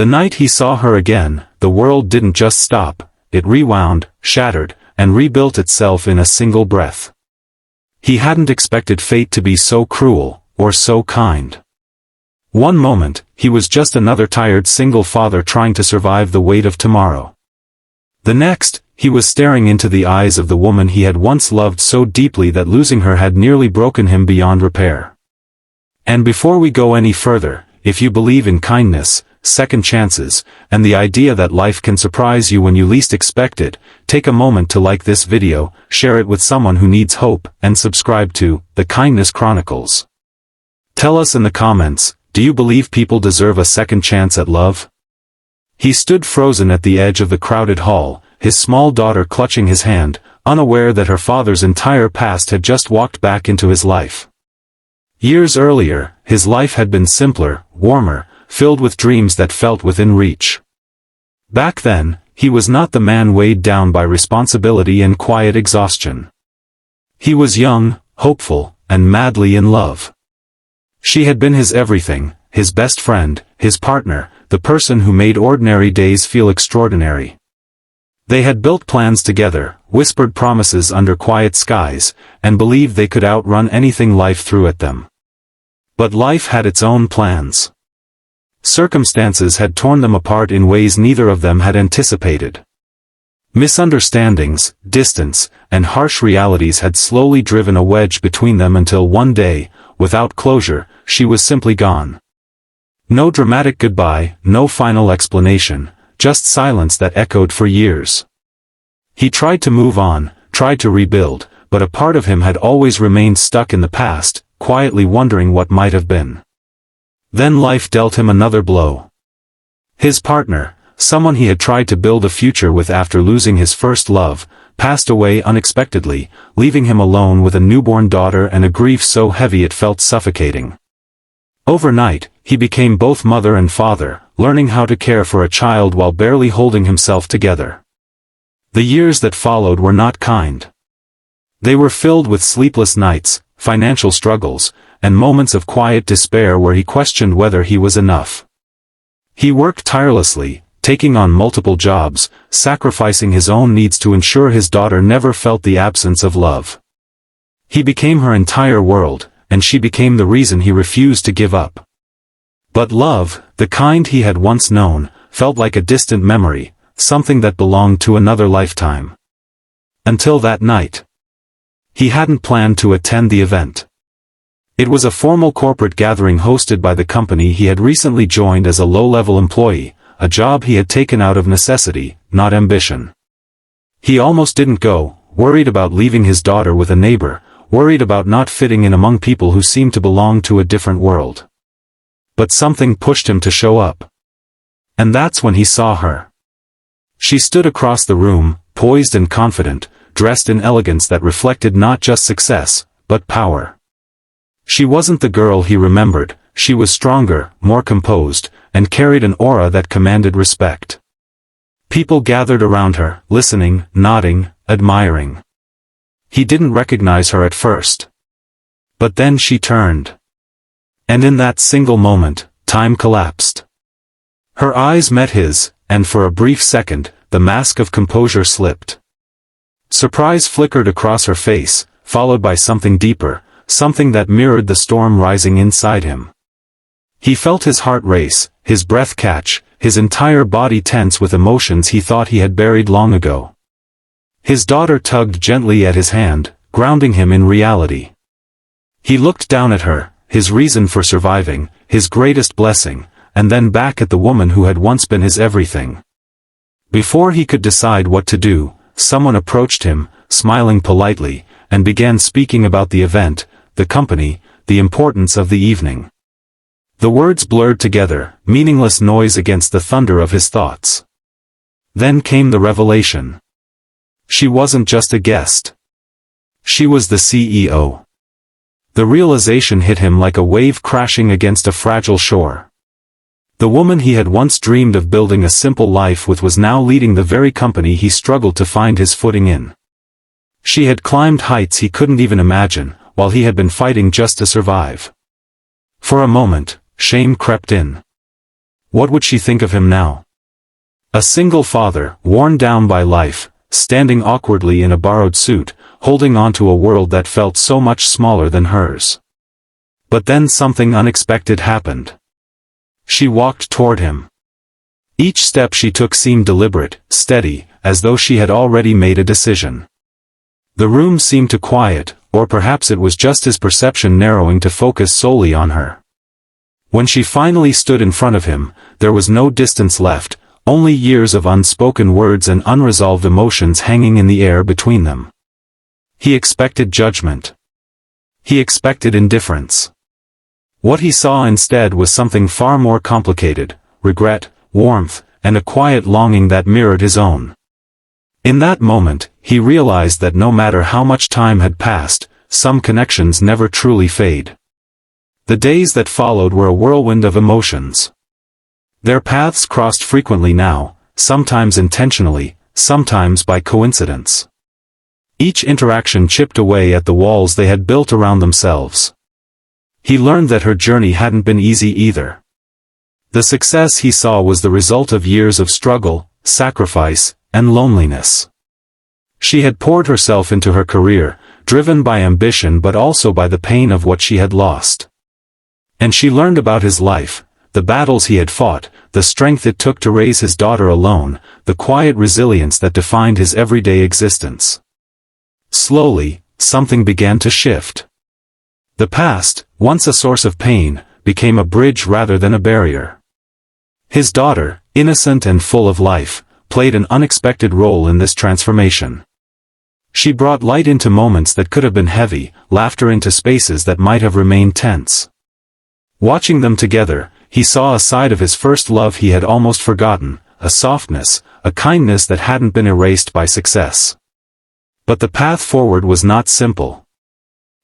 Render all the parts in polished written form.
The night he saw her again, the world didn't just stop, it rewound, shattered, and rebuilt itself in a single breath. He hadn't expected fate to be so cruel, or so kind. One moment, he was just another tired single father trying to survive the weight of tomorrow. The next, he was staring into the eyes of the woman he had once loved so deeply that losing her had nearly broken him beyond repair. And before we go any further, if you believe in kindness, second chances, and the idea that life can surprise you when you least expect it, take a moment to like this video, share it with someone who needs hope, and subscribe to The Kindness Chronicles. Tell us in the comments, do you believe people deserve a second chance at love? He stood frozen at the edge of the crowded hall, his small daughter clutching his hand, unaware that her father's entire past had just walked back into his life. Years earlier, his life had been simpler, warmer, filled with dreams that felt within reach. Back then, he was not the man weighed down by responsibility and quiet exhaustion. He was young, hopeful, and madly in love. She had been his everything, his best friend, his partner, the person who made ordinary days feel extraordinary. They had built plans together, whispered promises under quiet skies, and believed they could outrun anything life threw at them. But life had its own plans. Circumstances had torn them apart in ways neither of them had anticipated. Misunderstandings, distance, and harsh realities had slowly driven a wedge between them until one day, without closure, she was simply gone. No dramatic goodbye, no final explanation, just silence that echoed for years. He tried to move on, tried to rebuild, but a part of him had always remained stuck in the past, quietly wondering what might have been. Then life dealt him another blow. His partner, someone he had tried to build a future with after losing his first love, passed away unexpectedly, leaving him alone with a newborn daughter and a grief so heavy it felt suffocating. Overnight, he became both mother and father, learning how to care for a child while barely holding himself together. The years that followed were not kind. They were filled with sleepless nights, financial struggles, and moments of quiet despair where he questioned whether he was enough. He worked tirelessly, taking on multiple jobs, sacrificing his own needs to ensure his daughter never felt the absence of love. He became her entire world, and she became the reason he refused to give up. But love, the kind he had once known, felt like a distant memory, something that belonged to another lifetime. Until that night. He hadn't planned to attend the event. It was a formal corporate gathering hosted by the company he had recently joined as a low-level employee, a job he had taken out of necessity, not ambition. He almost didn't go, worried about leaving his daughter with a neighbor, worried about not fitting in among people who seemed to belong to a different world. But something pushed him to show up. And that's when he saw her. She stood across the room, poised and confident, dressed in elegance that reflected not just success, but power. She wasn't the girl he remembered, she was stronger, more composed, and carried an aura that commanded respect. People gathered around her, listening, nodding, admiring. He didn't recognize her at first. But then she turned. And in that single moment, time collapsed. Her eyes met his, and for a brief second, the mask of composure slipped. Surprise flickered across her face, followed by something deeper, something that mirrored the storm rising inside him. He felt his heart race, his breath catch, his entire body tense with emotions he thought he had buried long ago. His daughter tugged gently at his hand, grounding him in reality. He looked down at her, his reason for surviving, his greatest blessing, and then back at the woman who had once been his everything. Before he could decide what to do, someone approached him, smiling politely, and began speaking about the event, the company, the importance of the evening. The words blurred together, meaningless noise against the thunder of his thoughts. Then came the revelation. She wasn't just a guest. She was the CEO. The realization hit him like a wave crashing against a fragile shore. The woman he had once dreamed of building a simple life with was now leading the very company he struggled to find his footing in. She had climbed heights he couldn't even imagine, while he had been fighting just to survive. For a moment, shame crept in. What would she think of him now? A single father, worn down by life, standing awkwardly in a borrowed suit, holding on to a world that felt so much smaller than hers. But then something unexpected happened. She walked toward him. Each step she took seemed deliberate, steady, as though she had already made a decision. The room seemed to quiet, or perhaps it was just his perception narrowing to focus solely on her. When she finally stood in front of him, there was no distance left, only years of unspoken words and unresolved emotions hanging in the air between them. He expected judgment. He expected indifference. What he saw instead was something far more complicated: regret, warmth, and a quiet longing that mirrored his own. In that moment, he realized that no matter how much time had passed, some connections never truly fade. The days that followed were a whirlwind of emotions. Their paths crossed frequently now, sometimes intentionally, sometimes by coincidence. Each interaction chipped away at the walls they had built around themselves. He learned that her journey hadn't been easy either. The success he saw was the result of years of struggle, sacrifice, and loneliness. She had poured herself into her career, driven by ambition but also by the pain of what she had lost. And she learned about his life, the battles he had fought, the strength it took to raise his daughter alone, the quiet resilience that defined his everyday existence. Slowly, something began to shift. The past, once a source of pain, became a bridge rather than a barrier. His daughter, innocent and full of life, played an unexpected role in this transformation. She brought light into moments that could have been heavy, laughter into spaces that might have remained tense. Watching them together, he saw a side of his first love he had almost forgotten, a softness, a kindness that hadn't been erased by success. But the path forward was not simple.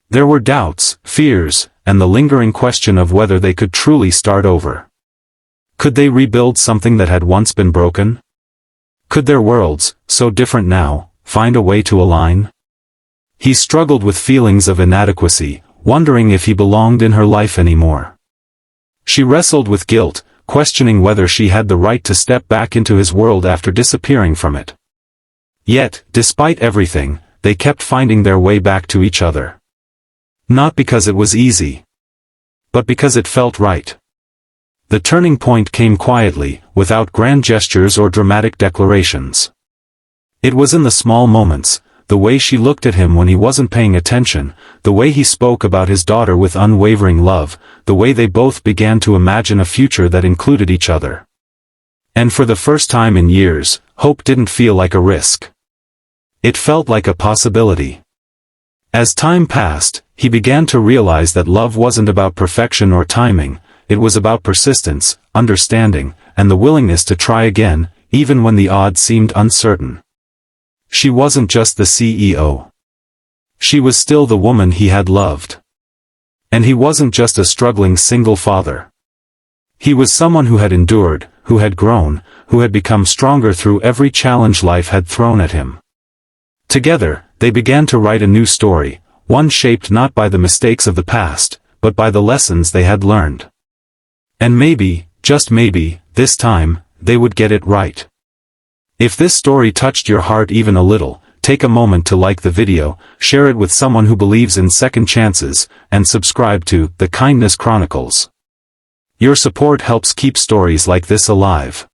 There were doubts, fears, and the lingering question of whether they could truly start over. Could they rebuild something that had once been broken? Could their worlds, so different now, find a way to align? He struggled with feelings of inadequacy, wondering if he belonged in her life anymore. She wrestled with guilt, questioning whether she had the right to step back into his world after disappearing from it. Yet, despite everything, they kept finding their way back to each other. Not because it was easy, but because it felt right. The turning point came quietly, without grand gestures or dramatic declarations. It was in the small moments, the way she looked at him when he wasn't paying attention, the way he spoke about his daughter with unwavering love, the way they both began to imagine a future that included each other. And for the first time in years, hope didn't feel like a risk. It felt like a possibility. As time passed, he began to realize that love wasn't about perfection or timing, it was about persistence, understanding, and the willingness to try again, even when the odds seemed uncertain. She wasn't just the CEO. She was still the woman he had loved. And he wasn't just a struggling single father. He was someone who had endured, who had grown, who had become stronger through every challenge life had thrown at him. Together, they began to write a new story, one shaped not by the mistakes of the past, but by the lessons they had learned. And maybe, just maybe, this time, they would get it right. If this story touched your heart even a little, take a moment to like the video, share it with someone who believes in second chances, and subscribe to The Kindness Chronicles. Your support helps keep stories like this alive.